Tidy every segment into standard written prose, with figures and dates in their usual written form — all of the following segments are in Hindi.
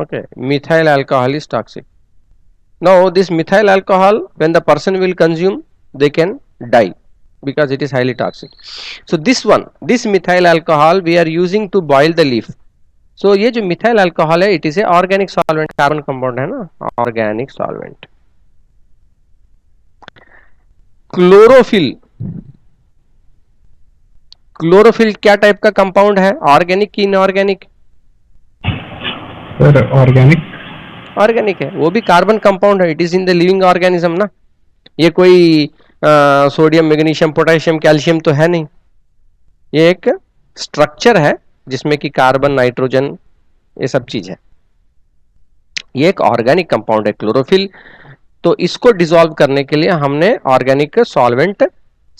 Okay, methyl alcohol is toxic. Now this methyl alcohol, when the person will consume, they can die because it is highly toxic. So this methyl alcohol we are using to boil the leaf. So ये जो methyl alcohol है, it is a organic solvent, carbon compound है ना, organic solvent. क्लोरोफिल, क्लोरोफिल क्या टाइप का कंपाउंड है, ऑर्गेनिक की इनऑर्गेनिक? Sir organic. ऑर्गेनिक है, वो भी कार्बन कंपाउंड है, it is in the living organism ना, ये कोई सोडियम मैग्नीशियम पोटेशियम कैल्शियम तो है नहीं, ये एक स्ट्रक्चर है जिसमें कि कार्बन नाइट्रोजन ये सब चीज है, ये एक ऑर्गेनिक कंपाउंड है क्लोरोफिल। तो इसको डिसॉल्व करने के लिए हमने ऑर्गेनिक सॉल्वेंट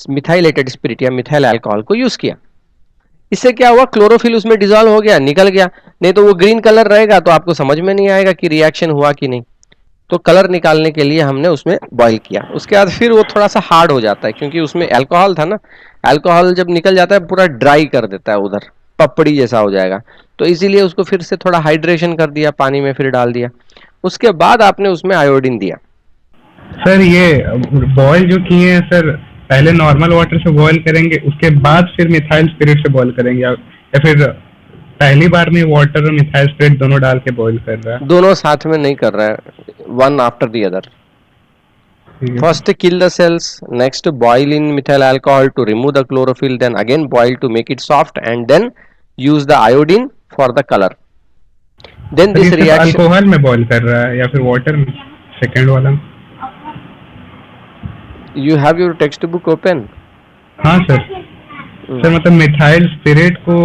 मिथाइलेटेड स्पिरिट या मिथाइल अल्कोहल को यूज किया। इससे क्या हुआ, क्लोरोफिल उसमें डिसॉल्व हो गया, निकल गया, नहीं तो वो ग्रीन कलर रहेगा तो आपको समझ में नहीं आएगा कि रिएक्शन हुआ कि नहीं। तो कलर निकालने के लिए हमने उसमें बॉईल किया, उसके बाद फिर वो थोड़ा सा हार्ड हो जाता है क्योंकि उसमें अल्कोहल था ना, अल्कोहल जब निकल जाता है पूरा ड्राई कर देता है, उधर पपड़ी जैसा हो जाएगा, तो इसीलिए उसको फिर से थोड़ा हाइड्रेशन कर दिया, पानी में फिर डाल दिया, उसके बाद आपने उसमें आयोडीन दिया। सर ये बॉयल जो किए हैं सर, पहले नॉर्मल वाटर से बॉयल करेंगे, उसके बाद फिर मिथाइल स्पिरिट से बॉयल करेंगे, या फिर पहली बार में वाटर और मिथाइल स्पिरिट दोनों डाल के बॉईल कर रहा है? दोनों साथ में नहीं कर रहा है, one after the other. First kill the cells, next boil in methyl alcohol to remove the chlorophyll, then again boil to make it soft and then use the iodine for the colour. Then this reaction alcohol में बॉईल कर रहा है या फिर वाटर में, सेकंड वाला? You have your textbook open? हाँ सर। सर मतलब मिथाइल स्पिरिट को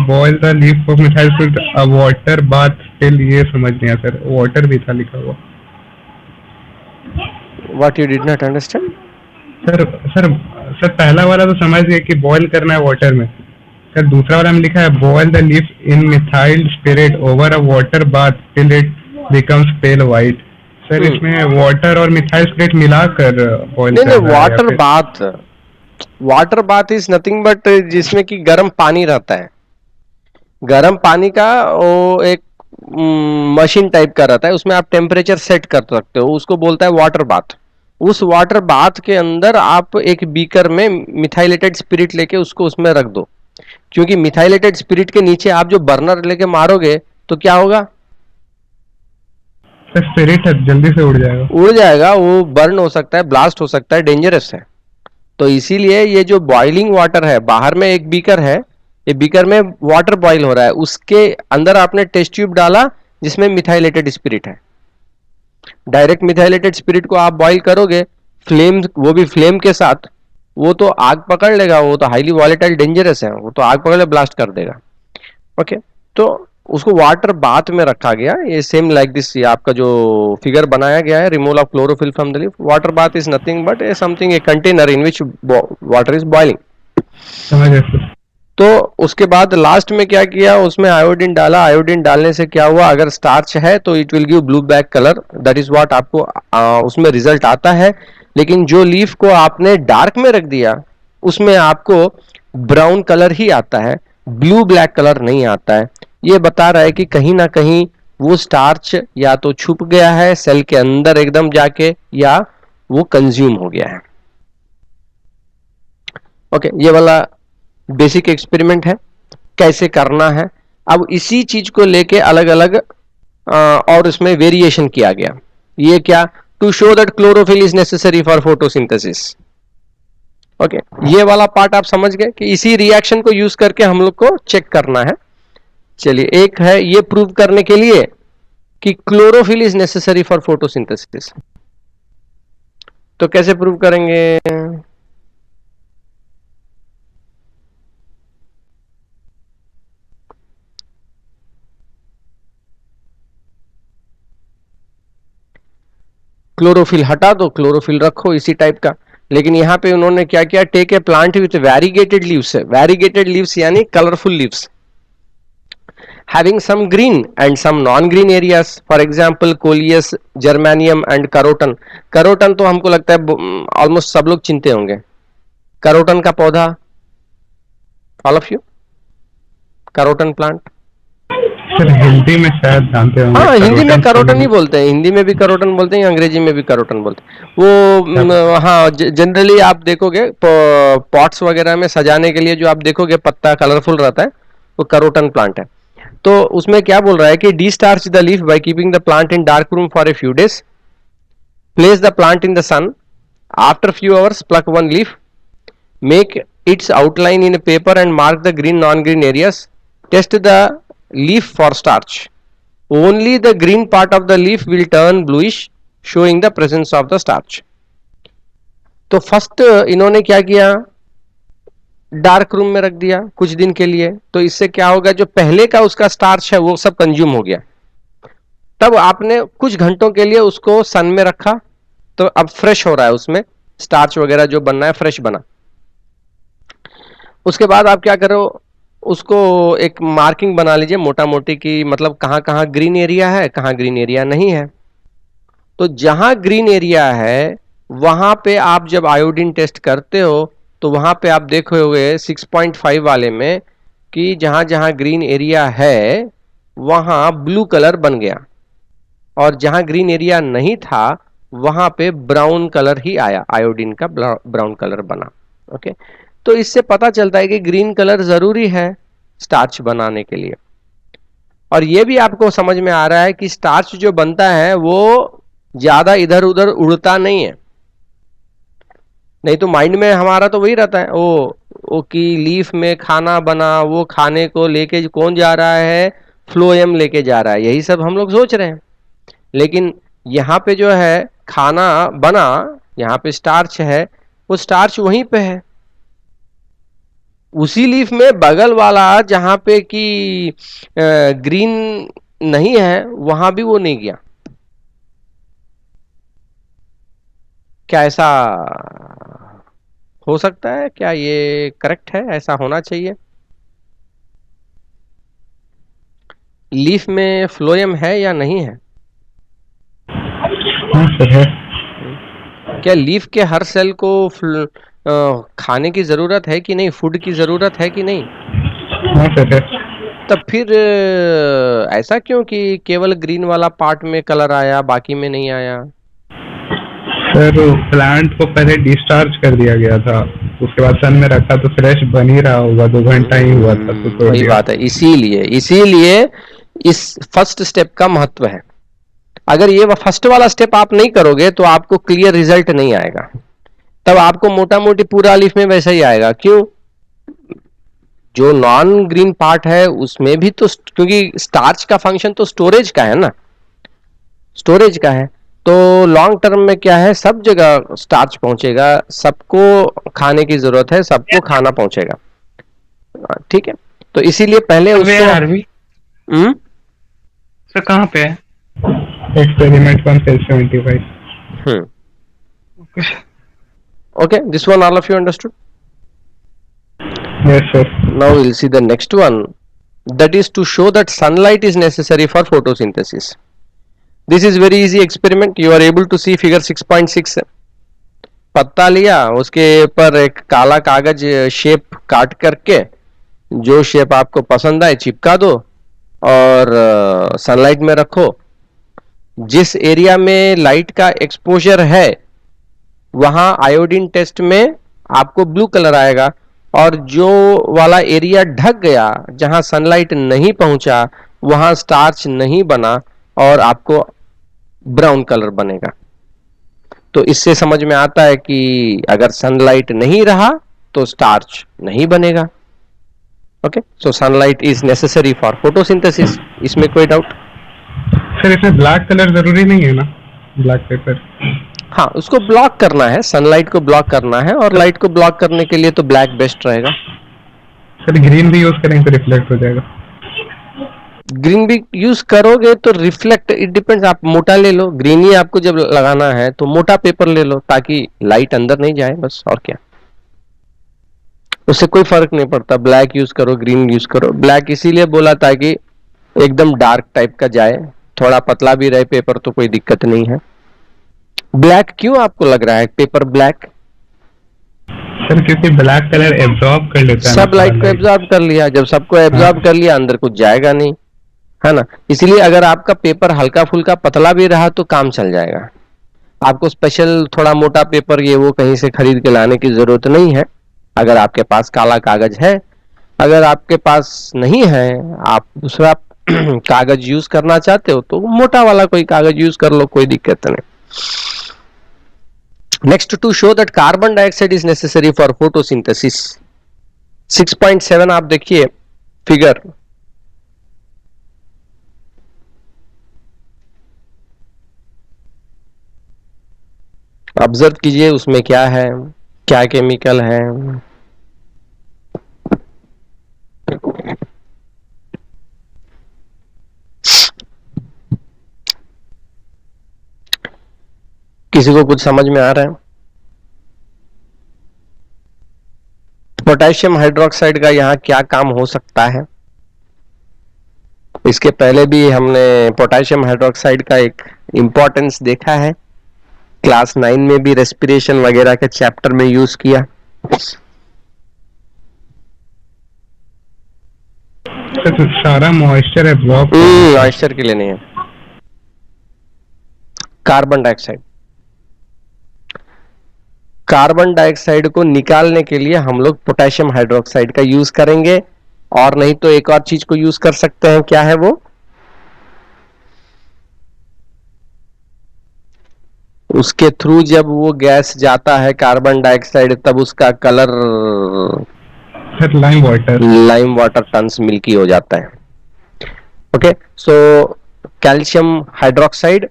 boil the leaf of methyl spirit a water bath, फिर ये समझ नहीं आया सर, वाटर भी था लिखा हुआ। What you did not understand? Sir sir sir पहला वाला तो समझ गए कि बॉयल करना है वाटर में, सर दूसरा वाला में लिखा है boil the leaf in methyl spirit over a water bath till it becomes pale white. Sir इसमें वाटर और मिथाइल स्पिरिट मिलाकर बॉयल नहीं कर नहीं, रहा है water bath, water bath is nothing but जिसमें कि गर्म पानी रहता है, गर्म पानी का वो एक मशीन टाइप का रहता है, उसमें आप टेम्परेचर सेट कर सकते हो, उसको बोलता है वाटर बाथ। उस वाटर बाथ के अंदर आप एक बीकर में मिथाइलेटेड स्पिरिट लेके उसको उसमें रख दो, क्योंकि मिथाइलेटेड स्पिरिट के नीचे आप जो बर्नर लेके मारोगे तो क्या होगा, स्पिरिट जल्दी से उड़ जाएगा, उड़ जाएगा, वो बर्न हो सकता है, ब्लास्ट हो सकता है, डेंजरस है। तो इसीलिए ये जो बॉइलिंग वाटर है, बाहर में एक बीकर है, ये बीकर में वाटर बॉईल हो रहा है, उसके अंदर आपने टेस्ट ट्यूब डाला जिसमें मिथाइलेटेड स्पिरिट है, डायरेक्ट मिथाइलेटेड स्पिरिट को आप बॉईल करोगे, फ्लेम, वो भी फ्लेम के साथ, वो तो आग पकड़ लेगा, वो तो हाईली वॉलेटाइल डेंजरस है, वो तो आग पकड़ ले ब्लास्ट कर देगा। ओके, तो उसको वाटर बाथ में रखा गया, ये सेम लाइक दिस, ये आपका जो फिगर बनाया गया है, removal of chlorophyll from the leaf, water bath is nothing but A something, a container in which water is boiling. समझ गए। तो उसके बाद लास्ट में क्या किया, उसमें आयोडीन डाला, आयोडीन डालने से क्या हुआ, अगर स्टार्च है तो it will give blue black colour, that is what आपको उसमें रिजल्ट आता है। लेकिन जो लीफ को आपने डार्क में रख दिया उसमें आपको ब्राउन कलर ही आता है, ब्लू ब्लैक कलर नहीं आता है। ये बता रहा है कि कहीं ना कहीं वो स्टार्च या तो छुप गया है सेल के अंदर एकदम जाके, या वो कंज्यूम हो गया है। ओके, ये वाला बेसिक एक्सपेरिमेंट है, कैसे करना है। अब इसी चीज को लेके अलग अलग और इसमें वेरिएशन किया गया। ये क्या, to show that chlorophyll is necessary for photosynthesis. Okay, ये वाला पार्ट आप समझ गए कि इसी रिएक्शन को यूज करके हम लोग को चेक करना है। चलिए, एक है ये प्रूव करने के लिए कि chlorophyll is necessary for photosynthesis. तो कैसे प्रूव करेंगे, क्लोरोफिल हटा दो, क्लोरोफिल रखो इसी टाइप का। लेकिन यहां पे उन्होंने क्या किया, take a plant with variegated leaves, variegated leaves यानी colourful leaves, having some green and some non green areas, for example coleus, germanium and carotan। carotan तो हमको लगता है ऑलमोस्ट सब लोग चिंते होंगे, carotan का पौधा, all of you, carotan plant. Sir Hindi में शायद जानते होंगे, हाँ, हिंदी में करोटन करोटन ही स्पेलिंग। बोलते हैं, हिंदी में भी करोटन बोलते हैं, अंग्रेजी में भी करोटन बोलते हैं वो। हाँ, जनरली आप देखोगे पॉट्स वगैरह में सजाने के लिए जो आप देखोगे पत्ता कलरफुल रहता है, वो करोटन प्लांट है। तो उसमें क्या बोल रहा है कि D starch the leaf by keeping the plant in dark room for a few days, place the plant in the sun, after few hours pluck one leaf, make its outline in a paper and mark the green non-green areas, test the leaf for starch, only the green part of the leaf will turn bluish showing the presence of the starch। तो फर्स्ट इन्होंने क्या किया, डार्क रूम में रख दिया कुछ दिन के लिए, तो इससे क्या होगा, जो पहले का उसका स्टार्च है वो सब कंज्यूम हो गया। तब आपने कुछ घंटों के लिए उसको सन में रखा, तो अब फ्रेश हो रहा है, उसमें स्टार्च वगैरह जो बनना है फ्रेश बना। उसके बाद आप क्या करो, उसको एक मार्किंग बना लीजिए मोटा मोटी की, मतलब कहाँ कहाँ ग्रीन एरिया है, कहाँ ग्रीन एरिया नहीं है। तो जहां ग्रीन एरिया है वहां पे आप जब आयोडीन टेस्ट करते हो तो वहां पे आप देखोगे 6.5 वाले में कि जहां जहां ग्रीन एरिया है वहां ब्लू कलर बन गया, और जहां ग्रीन एरिया नहीं था वहां पे ब्राउन कलर ही आया, आयोडीन का ब्राउन कलर बना। ओके, तो इससे पता चलता है कि ग्रीन कलर जरूरी है स्टार्च बनाने के लिए। और यह भी आपको समझ में आ रहा है कि स्टार्च जो बनता है वो ज्यादा इधर उधर उड़ता नहीं है। नहीं तो माइंड में हमारा तो वही रहता है, वो कि लीफ में खाना बना, वो खाने को लेके कौन जा रहा है, फ्लोएम लेके जा रहा है, यही सब हम लोग सोच रहे हैं। लेकिन यहाँ पे जो है खाना बना, यहाँ पे स्टार्च है, वो स्टार्च वहीं पे है उसी लीफ में। बगल वाला जहां पे कि ग्रीन नहीं है वहां भी वो नहीं गया। क्या ऐसा हो सकता है, क्या ये करेक्ट है, ऐसा होना चाहिए? लीफ में फ्लोएम है या नहीं है? हाँ सर है। क्या लीफ के हर सेल को खाने की जरूरत है कि नहीं, फूड की जरूरत है कि नहीं? हाँ सर है। तब फिर ऐसा क्यों कि केवल ग्रीन वाला पार्ट में कलर आया बाकी में नहीं आया? सर प्लांट को पहले डिस्चार्ज कर दिया गया था, उसके बाद सन में रखा तो फ्रेश बन ही रहा होगा, 2 घंटा ही हुआ था तो तोड़ वही दिया। बात है, इसीलिए इसीलिए इस फर्स्ट स्टेप का महत्व है। अगर ये फर्स्ट वाला स्टेप आप नहीं करोगे तो आपको क्लियर रिजल्ट नहीं आएगा, तब आपको मोटा मोटी पूरा लीफ में वैसा ही आएगा। क्यों? जो नॉन ग्रीन पार्ट है उसमें भी तो, क्योंकि स्टार्च का फंक्शन तो स्टोरेज का है ना, स्टोरेज का है, तो लॉन्ग टर्म में क्या है, सब जगह स्टार्च पहुंचेगा, सबको खाने की जरूरत है, सबको खाना पहुंचेगा। ठीक है, तो इसीलिए पहले उसको सर कहाँ पे है? Experiment 1 page 75। okay, this one all of you understood? Yes sir. Now we'll see the next one, that is to show that sunlight is necessary for photosynthesis. This is very easy experiment, you are able to see figure 6.6। पत्ता लिया, उसके ऊपर एक काला कागज शेप काट करके जो शेप आपको पसंद आए चिपका दो और सनलाइट में रखो। जिस एरिया में लाइट का एक्सपोजर है वहां आयोडीन टेस्ट में आपको ब्लू कलर आएगा, और जो वाला एरिया ढक गया जहां सनलाइट नहीं पहुंचा वहां स्टार्च नहीं बना और आपको ब्राउन कलर बनेगा। तो इससे समझ में आता है कि अगर सनलाइट नहीं रहा तो स्टार्च नहीं बनेगा। Okay, so sunlight is necessary for photosynthesis, इसमें कोई डाउट? सर इसमें ब्लैक कलर जरूरी नहीं है ना, ब्लैक पेपर? हाँ, उसको ब्लॉक करना है, सनलाइट को ब्लॉक करना है, और लाइट को ब्लॉक करने के लिए तो ब्लैक बेस्ट रहेगा। सर ग्रीन भी यूज करेंगे तो रिफ्लेक्ट हो जाएगा? ग्रीन भी यूज करोगे तो रिफ्लेक्ट, इट डिपेंड्स, आप मोटा ले लो, ग्रीन ही आपको जब लगाना है तो मोटा पेपर ले लो ताकि लाइट अंदर नहीं जाए, बस, और क्या, उससे कोई फर्क नहीं पड़ता। ब्लैक यूज करो ग्रीन यूज करो, ब्लैक इसीलिए बोला ताकि एकदम डार्क टाइप का जाए, थोड़ा पतला भी रहे पेपर तो कोई दिक्कत नहीं है। ब्लैक क्यों आपको लग रहा है पेपर ब्लैक? सर क्योंकि ब्लैक कलर एब्जॉर्ब कर लेता है, सब लाइट को एब्जॉर्ब कर लिया, जब सबको एब्जॉर्ब कर लिया अंदर कुछ जाएगा नहीं, है ना। इसलिए अगर आपका पेपर हल्का फुल्का पतला भी रहा तो काम चल जाएगा, आपको स्पेशल थोड़ा मोटा पेपर ये वो कहीं से खरीद के लाने की जरूरत नहीं है। अगर आपके पास काला कागज है, अगर आपके पास नहीं है, आप दूसरा कागज यूज करना चाहते हो तो मोटा वाला कोई कागज यूज कर लो, कोई दिक्कत नहीं। Next, to show that carbon dioxide is necessary for photosynthesis, 6.7 आप देखिए फिगर। ऑब्जर्व कीजिए उसमें क्या है, क्या केमिकल है। किसी को कुछ समझ में आ रहा है? पोटेशियम हाइड्रोक्साइड का यहाँ क्या काम हो सकता है? इसके पहले भी हमने पोटेशियम हाइड्रोक्साइड का एक इंपॉर्टेंस देखा है, क्लास 9 में भी रेस्पिरेशन वगैरह के चैप्टर में यूज किया। तो सारा मॉइस्चर एब्जॉर्ब मॉइस्चर के लिए नहीं है। कार्बन डाइऑक्साइड, कार्बन डाइऑक्साइड को निकालने के लिए हम लोग पोटेशियम हाइड्रोक्साइड का यूज करेंगे, और नहीं तो एक और चीज को यूज कर सकते हैं। क्या है वो? उसके थ्रू जब वो गैस जाता है कार्बन डाइऑक्साइड, तब उसका colour lime water turns milky हो जाता है। Okay, so calcium hydroxide,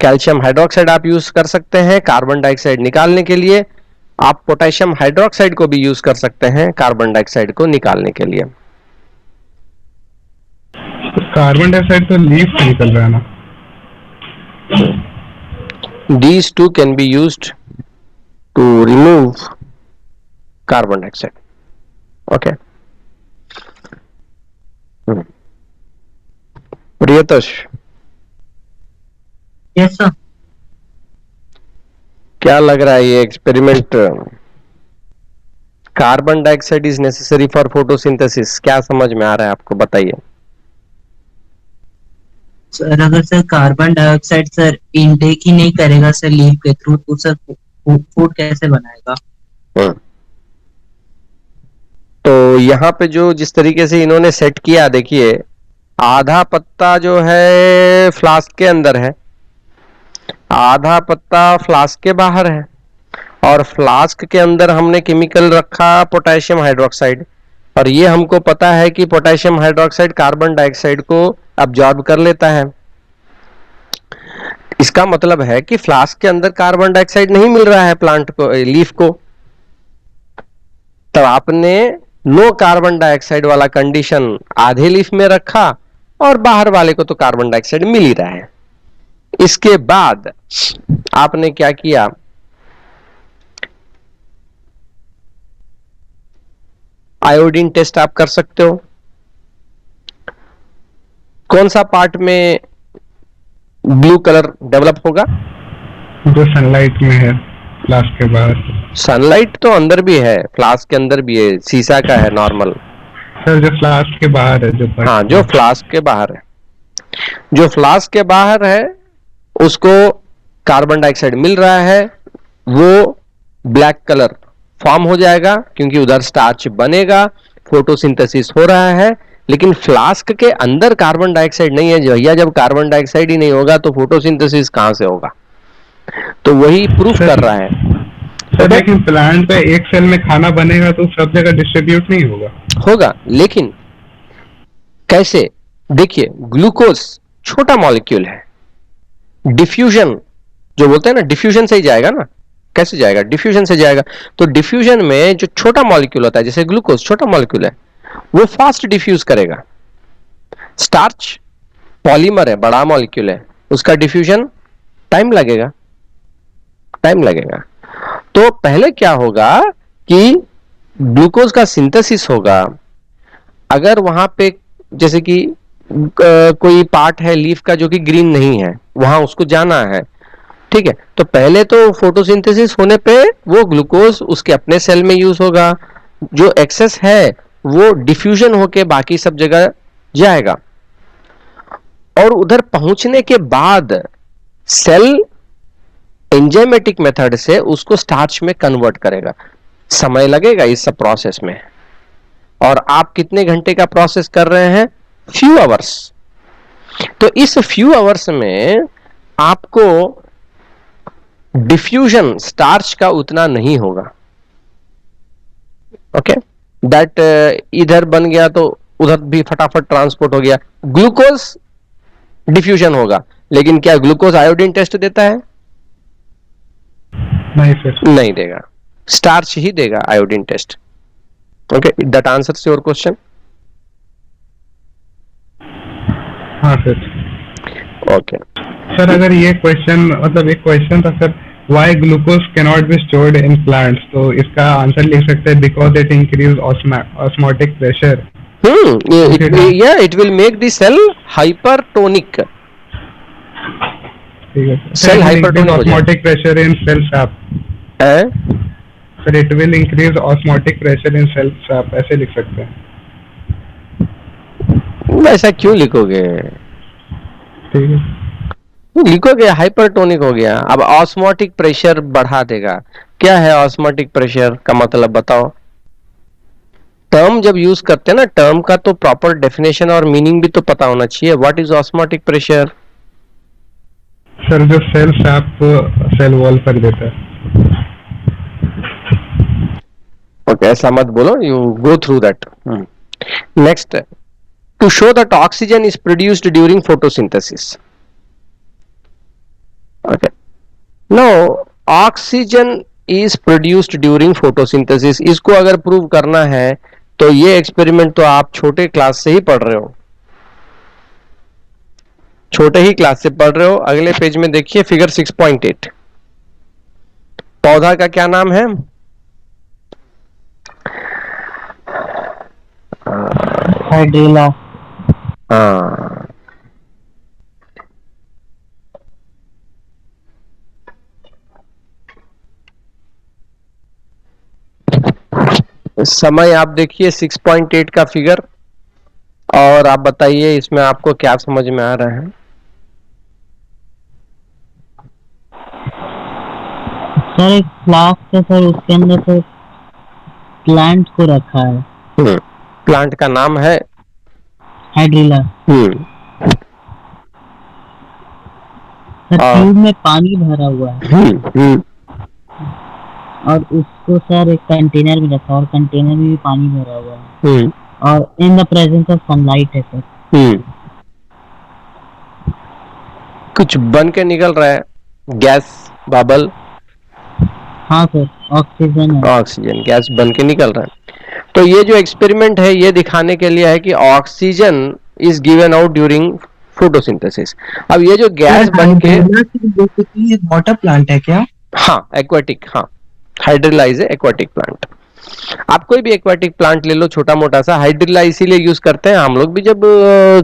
calcium hydroxide आप यूज कर सकते हैं कार्बन डाइऑक्साइड निकालने के लिए। आप पोटेशियम हाइड्रोक्साइड को भी यूज कर सकते हैं कार्बन डाइऑक्साइड को निकालने के लिए। कार्बन डाइऑक्साइड तो लीफ से निकल रहा है ना। These two can be used to remove carbon dioxide. Okay. Priyatosh, yes sir. क्या लग रहा है ये experiment? Carbon dioxide is necessary for photosynthesis, क्या समझ में आ रहा है आपको? बताइए सर। अगर sir carbon dioxide sir intake ही नहीं करेगा सर लीफ के थ्रू, तो सर फूड कैसे बनाएगा? तो यहाँ पे जो जिस तरीके से इन्होंने सेट किया, देखिए आधा पत्ता जो है फ्लास्क के अंदर है, आधा पत्ता फ्लास्क के बाहर है, और फ्लास्क के अंदर हमने केमिकल रखा पोटेशियम हाइड्रोक्साइड, और ये हमको पता है कि पोटेशियम हाइड्रोक्साइड कार्बन डाइऑक्साइड को अब्जॉर्ब कर लेता है। इसका मतलब है कि फ्लास्क के अंदर कार्बन डाइऑक्साइड नहीं मिल रहा है प्लांट को, लीफ को। तब आपने नो कार्बन डाइऑक्साइड वाला कंडीशन आधे लीफ में रखा, और बाहर वाले को तो कार्बन डाइऑक्साइड मिल ही रहा है। इसके बाद आपने क्या किया, आयोडीन टेस्ट आप कर सकते हो। कौन सा पार्ट में ब्लू कलर डेवलप होगा? जो सनलाइट में है, फ्लास्क के बाहर। सनलाइट तो अंदर भी है, फ्लास्क के अंदर भी है, शीशा का है नॉर्मल। सर जो फ्लास्क के बाहर है, जो हाँ, जो फ्लास्क के बाहर है, जो फ्लास्क के बाहर है उसको कार्बन डाइऑक्साइड मिल रहा है, वो ब्लैक कलर फॉर्म हो जाएगा क्योंकि उधर स्टार्च बनेगा, फोटोसिंथेसिस हो रहा है। लेकिन फ्लास्क के अंदर कार्बन डाइऑक्साइड नहीं है भैया, जब कार्बन डाइऑक्साइड ही नहीं होगा तो फोटोसिंथेसिस कहां से होगा? तो वही प्रूफ कर रहा है। सर लेकिन प्लांट पे एक सेल में खाना बनेगा तो सब जगह डिस्ट्रीब्यूट नहीं होगा। होगा, लेकिन कैसे? देखिए ग्लूकोज छोटा मॉलिक्यूल है, डिफ्यूजन जो बोलते हैं ना, डिफ्यूजन से ही जाएगा ना। कैसे जाएगा? डिफ्यूजन से जाएगा। तो डिफ्यूजन में जो छोटा मॉलिक्यूल होता है, जैसे ग्लूकोज छोटा मॉलिक्यूल है, वो फास्ट डिफ्यूज करेगा। स्टार्च पॉलीमर है, बड़ा मॉलिक्यूल है, उसका डिफ्यूजन टाइम लगेगा, टाइम लगेगा। तो पहले क्या होगा कि ग्लूकोज का सिंथेसिस होगा। अगर वहां पे जैसे कि कोई पार्ट है लीफ का जो कि ग्रीन नहीं है, वहां उसको जाना है, ठीक है, तो पहले तो फोटोसिंथेसिस होने पे वो ग्लूकोज उसके अपने सेल में यूज होगा, जो एक्सेस है वो डिफ्यूजन होके बाकी सब जगह जाएगा और उधर पहुंचने के बाद सेल एंजाइमेटिक मेथड से उसको स्टार्च में कन्वर्ट करेगा। समय लगेगा इस सब प्रोसेस में, और आप कितने घंटे का प्रोसेस कर रहे हैं? Few hours. तो इस फ्यू आवर्स में आपको डिफ्यूजन स्टार्च का उतना नहीं होगा। ओके, दैट इधर बन गया तो उधर भी फटाफट ट्रांसपोर्ट हो गया। ग्लूकोज डिफ्यूजन होगा, लेकिन क्या ग्लूकोज आयोडीन टेस्ट देता है? नहीं सर। नहीं देगा, स्टार्च ही देगा iodine test. Okay, that answers your question. हाँ सर। ओके सर अगर ये क्वेश्चन, मतलब एक क्वेश्चन था sir, why glucose can not be stored in plants, तो इसका आंसर लिख सकते हैं because it increase osmotic pressure. it will make the cell hypertonic. ठीक है Cell hypertonic हो जाएगा। Osmotic pressure in cell sap. Sir it will increase osmotic pressure in cell sap, ऐसे लिख सकते हैं। ऐसा क्यों लिखोगे? ठीक है। लिखोगे हाइपरटोनिक हो गया। अब ऑस्मोटिक प्रेशर बढ़ा देगा। क्या है ऑस्मोटिक प्रेशर का मतलब बताओ? टर्म जब यूज करते हैं ना, टर्म का तो प्रॉपर डेफिनेशन और मीनिंग भी तो पता होना चाहिए। What is osmotic pressure? Sir जो सेल सैप सेल वॉल कर देता है। ओके, ऐसा मत बोलो, you go through that. Next, to show that oxygen is produced during photosynthesis. Okay, no, oxygen is produced during photosynthesis, इसको अगर प्रूव करना है तो ये एक्सपेरिमेंट तो आप छोटे क्लास से ही पढ़ रहे हो, छोटे ही क्लास से पढ़ रहे हो। अगले पेज में देखिए फिगर 6.8। पौधा का क्या नाम है? हाइड्रिला। हाँ, समय आप देखिए 6.8 का फिगर, और आप बताइए इसमें आपको क्या समझ में आ रहा है? सर एक फ्लास्क है सर, उसके अंदर सर प्लांट को रखा है। प्लांट का नाम है हाइड्रिला। सर ट्यूब में पानी भरा हुआ है और उसको सर एक कंटेनर में रखा, और कंटेनर में भी पानी भरा हुआ है, और in the presence of sunlight है सर। कुछ बन के निकल रहा है, गैस बबल। हाँ सर, ऑक्सीजन है। ऑक्सीजन गैस बन के निकल रहा है। तो ये जो एक्सपेरिमेंट है ये दिखाने के लिए है कि oxygen is given out during photosynthesis. अब ये जो गैस बन के, वाटर प्लांट है क्या? हाँ एक्वाटिक, हाँ हाइड्रिला इज एक्वाटिक प्लांट। आप कोई भी एक्वाटिक प्लांट ले लो छोटा मोटा सा, हाइड्रिला इसीलिए यूज करते हैं। हम लोग भी जब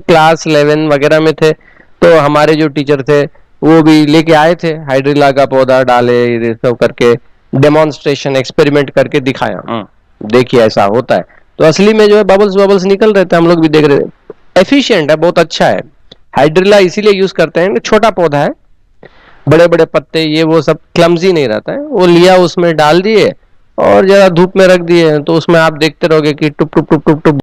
क्लास 11 वगैरह में थे तो हमारे जो टीचर थे वो भी लेके आए थे, हाइड्रिला का पौधा डाले, ये सब करके डेमोन्स्ट्रेशन एक्सपेरिमेंट करके दिखाया, देखिए ऐसा होता है। तो असली में जो है बबल्स बबल्स निकल रहे थे, हम लोग भी देख रहे थे। एफिशिएंट है, बहुत अच्छा है। हाइड्रिला इसीलिए यूज करते हैं, छोटा पौधा है, बड़े बड़े पत्ते, ये वो सब क्लमजी नहीं रहता है। वो लिया, उसमें डाल दिए और जरा धूप में रख दिए, तो उसमें आप देखते रहोगे कि टुप टुप टुप टुप टुप